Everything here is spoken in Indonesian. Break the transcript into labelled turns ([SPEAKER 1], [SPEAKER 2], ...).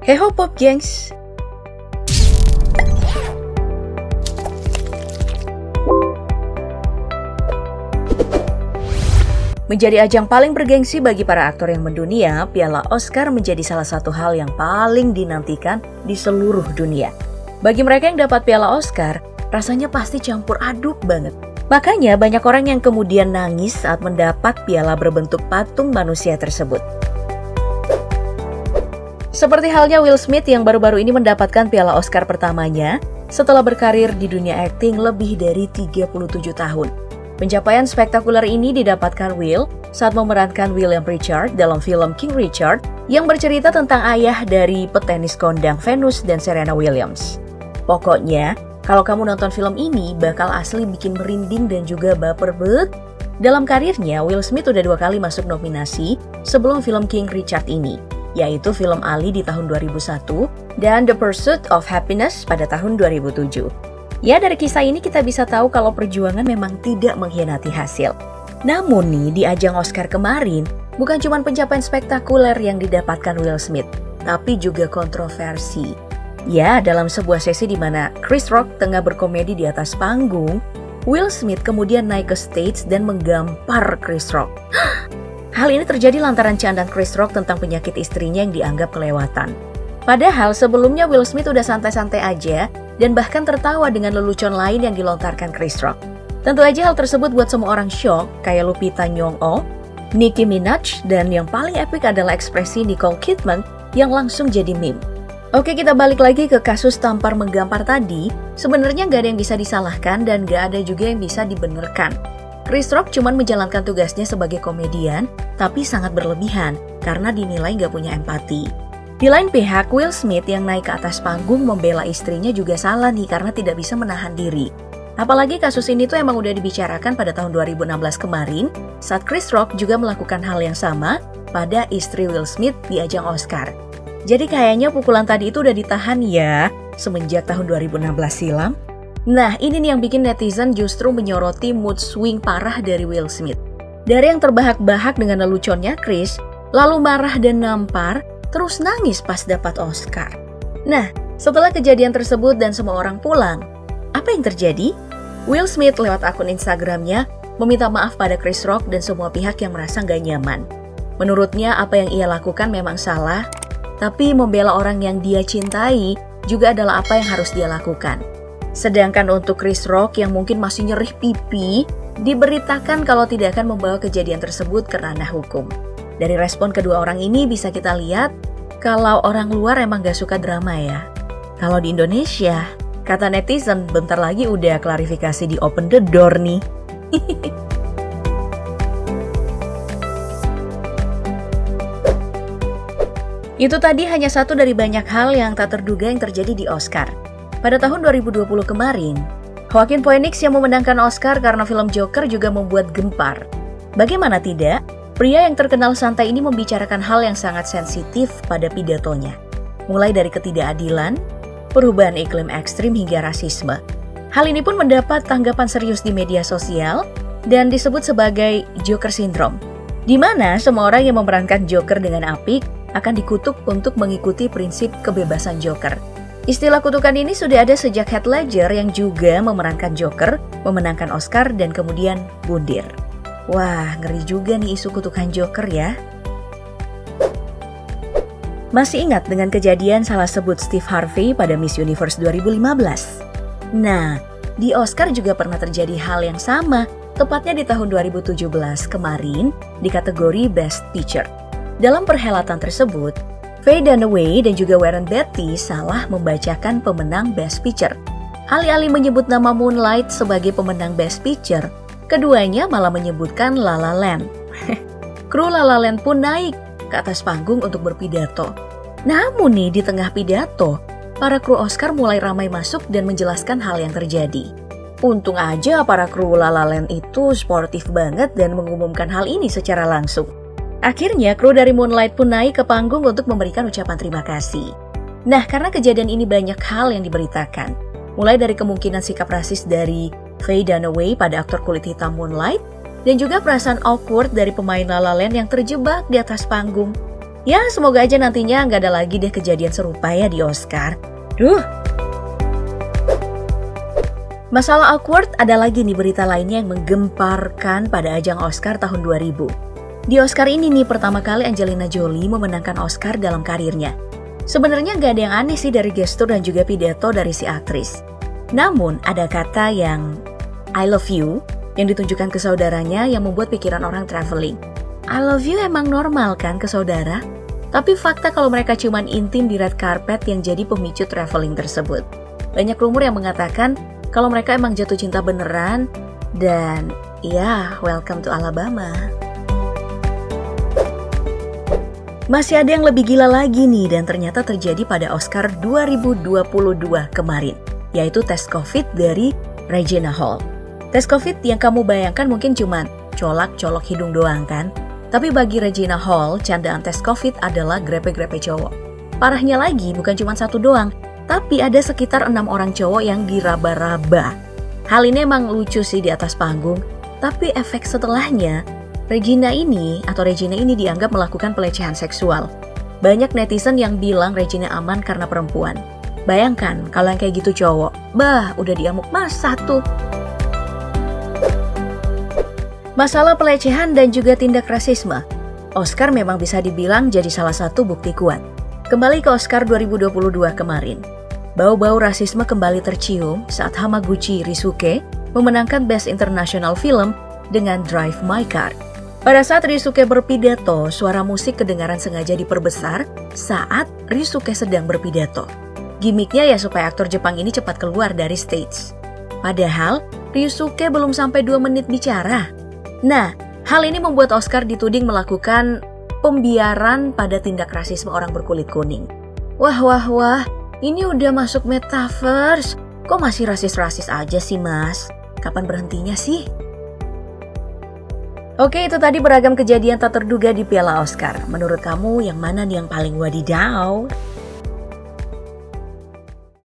[SPEAKER 1] Heho Pop Gengs! Menjadi ajang paling bergengsi bagi para aktor yang mendunia, Piala Oscar menjadi salah satu hal yang paling dinantikan di seluruh dunia. Bagi mereka yang dapat Piala Oscar, rasanya pasti campur aduk banget. Makanya banyak orang yang kemudian nangis saat mendapat piala berbentuk patung manusia tersebut. Seperti halnya Will Smith yang baru-baru ini mendapatkan Piala Oscar pertamanya setelah berkarir di dunia akting lebih dari 37 tahun. Pencapaian spektakuler ini didapatkan Will saat memerankan William Pritchard dalam film King Richard yang bercerita tentang ayah dari petenis kondang Venus dan Serena Williams. Pokoknya, kalau kamu nonton film ini bakal asli bikin merinding dan juga baper banget. Dalam karirnya, Will Smith udah 2 kali masuk nominasi sebelum film King Richard ini, yaitu film Ali di tahun 2001 dan The Pursuit of Happiness pada tahun 2007. Ya, dari kisah ini kita bisa tahu kalau perjuangan memang tidak mengkhianati hasil. Namun nih, di ajang Oscar kemarin, bukan cuma pencapaian spektakuler yang didapatkan Will Smith, tapi juga kontroversi. Ya, dalam sebuah sesi di mana Chris Rock tengah berkomedi di atas panggung, Will Smith kemudian naik ke stage dan menggampar Chris Rock. Hal ini terjadi lantaran candaan Chris Rock tentang penyakit istrinya yang dianggap kelewatan. Padahal sebelumnya Will Smith udah santai-santai aja dan bahkan tertawa dengan lelucon lain yang dilontarkan Chris Rock. Tentu aja hal tersebut buat semua orang shock, kayak Lupita Nyong'o, Nicki Minaj, dan yang paling epic adalah ekspresi Nicole Kidman yang langsung jadi meme. Oke, kita balik lagi ke kasus tampar menggampar tadi. Sebenarnya nggak ada yang bisa disalahkan dan nggak ada juga yang bisa dibenarkan. Chris Rock cuma menjalankan tugasnya sebagai komedian, tapi sangat berlebihan karena dinilai nggak punya empati. Di lain pihak, Will Smith yang naik ke atas panggung membela istrinya juga salah nih karena tidak bisa menahan diri. Apalagi kasus ini tuh emang udah dibicarakan pada tahun 2016 kemarin saat Chris Rock juga melakukan hal yang sama pada istri Will Smith di ajang Oscar. Jadi kayaknya pukulan tadi itu udah ditahan ya semenjak tahun 2016 silam. Nah, ini nih yang bikin netizen justru menyoroti mood swing parah dari Will Smith. Dari yang terbahak-bahak dengan leluconnya Chris, lalu marah dan nampar, terus nangis pas dapat Oscar. Nah, setelah kejadian tersebut dan semua orang pulang, apa yang terjadi? Will Smith lewat akun Instagramnya meminta maaf pada Chris Rock dan semua pihak yang merasa gak nyaman. Menurutnya apa yang ia lakukan memang salah, tapi membela orang yang dia cintai juga adalah apa yang harus dia lakukan. Sedangkan untuk Chris Rock yang mungkin masih nyerih pipi, diberitakan kalau tidak akan membawa kejadian tersebut ke ranah hukum. Dari respon kedua orang ini bisa kita lihat kalau orang luar emang gak suka drama ya. Kalau di Indonesia, kata netizen bentar lagi udah klarifikasi di open the door nih. Itu tadi hanya satu dari banyak hal yang tak terduga yang terjadi di Oscar. Pada tahun 2020 kemarin, Joaquin Phoenix yang memenangkan Oscar karena film Joker juga membuat gempar. Bagaimana tidak? Pria yang terkenal santai ini membicarakan hal yang sangat sensitif pada pidatonya. Mulai dari ketidakadilan, perubahan iklim ekstrim hingga rasisme. Hal ini pun mendapat tanggapan serius di media sosial dan disebut sebagai Joker Syndrome, di mana semua orang yang memerankan Joker dengan apik akan dikutuk untuk mengikuti prinsip kebebasan Joker. Istilah kutukan ini sudah ada sejak Heath Ledger yang juga memerankan Joker, memenangkan Oscar dan kemudian bundir. Wah, ngeri juga nih isu kutukan Joker ya. Masih ingat dengan kejadian salah sebut Steve Harvey pada Miss Universe 2015? Nah, di Oscar juga pernah terjadi hal yang sama, tepatnya di tahun 2017 kemarin di kategori Best Picture. Dalam perhelatan tersebut, Faye Dunaway dan juga Warren Beatty salah membacakan pemenang Best Picture. Alih-alih menyebut nama Moonlight sebagai pemenang Best Picture, keduanya malah menyebutkan La La Land. Kru La La Land pun naik ke atas panggung untuk berpidato. Namun nih, di tengah pidato, para kru Oscar mulai ramai masuk dan menjelaskan hal yang terjadi. Untung aja para kru La La Land itu sportif banget dan mengumumkan hal ini secara langsung. Akhirnya, kru dari Moonlight pun naik ke panggung untuk memberikan ucapan terima kasih. Nah, karena kejadian ini banyak hal yang diberitakan. Mulai dari kemungkinan sikap rasis dari Faye Dunaway pada aktor kulit hitam Moonlight, dan juga perasaan awkward dari pemain La La Land yang terjebak di atas panggung. Ya semoga aja nantinya nggak ada lagi deh kejadian serupa ya di Oscar. Masalah awkward ada lagi nih berita lainnya yang menggemparkan pada ajang Oscar tahun 2000. Di Oscar ini nih pertama kali Angelina Jolie memenangkan Oscar dalam karirnya. Sebenarnya nggak ada yang aneh sih dari gestur dan juga pidato dari si aktris. Namun ada kata yang I love you yang ditunjukkan ke saudaranya yang membuat pikiran orang traveling. I love you emang normal kan ke saudara? Tapi fakta kalau mereka cuman intim di red carpet yang jadi pemicu traveling tersebut. Banyak rumor yang mengatakan kalau mereka emang jatuh cinta beneran dan ya welcome to Alabama. Masih ada yang lebih gila lagi nih dan ternyata terjadi pada Oscar 2022 kemarin, yaitu tes COVID dari Regina Hall. Tes COVID yang kamu bayangkan mungkin cuman colak-colok hidung doang kan? Tapi bagi Regina Hall, candaan tes COVID adalah grepe-grepe cowok. Parahnya lagi, bukan cuma satu doang, tapi ada sekitar 6 orang cowok yang diraba-raba. Hal ini emang lucu sih di atas panggung, tapi efek setelahnya, Regina ini dianggap melakukan pelecehan seksual. Banyak netizen yang bilang Regina aman karena perempuan. Bayangkan kalau yang kayak gitu cowok, udah diamuk masa tuh. Masalah pelecehan dan juga tindak rasisme, Oscar memang bisa dibilang jadi salah satu bukti kuat. Kembali ke Oscar 2022 kemarin, bau-bau rasisme kembali tercium saat Hamaguchi Ryusuke memenangkan Best International Film dengan Drive My Car. Pada saat Ryusuke berpidato, suara musik kedengaran sengaja diperbesar saat Ryusuke sedang berpidato. Gimiknya ya supaya aktor Jepang ini cepat keluar dari stage. Padahal Ryusuke belum sampai 2 menit bicara. Nah, hal ini membuat Oscar dituding melakukan pembiaran pada tindak rasisme orang berkulit kuning. Wah, ini udah masuk metaverse. Kok masih rasis-rasis aja sih mas? Kapan berhentinya sih? Oke, itu tadi beragam kejadian tak terduga di Piala Oscar. Menurut kamu yang mana nih yang paling wadidaw?